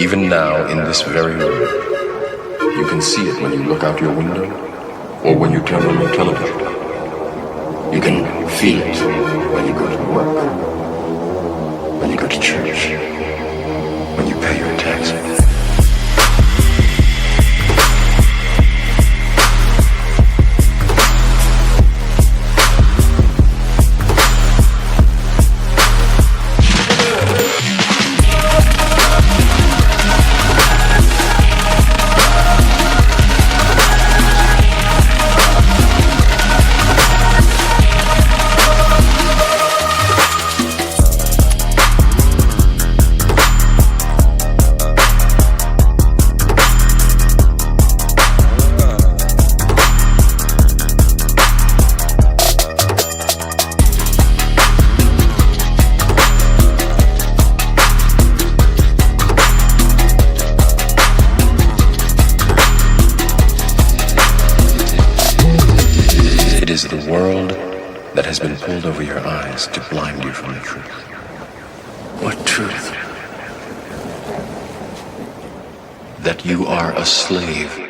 Even now, in this very room, you can see it when you look out your window or when you turn on your television. You can feel it when you go to work, when you go to church, when you pay your taxes. The world that has been pulled over your eyes to blind you from the truth. What truth? That you are a slave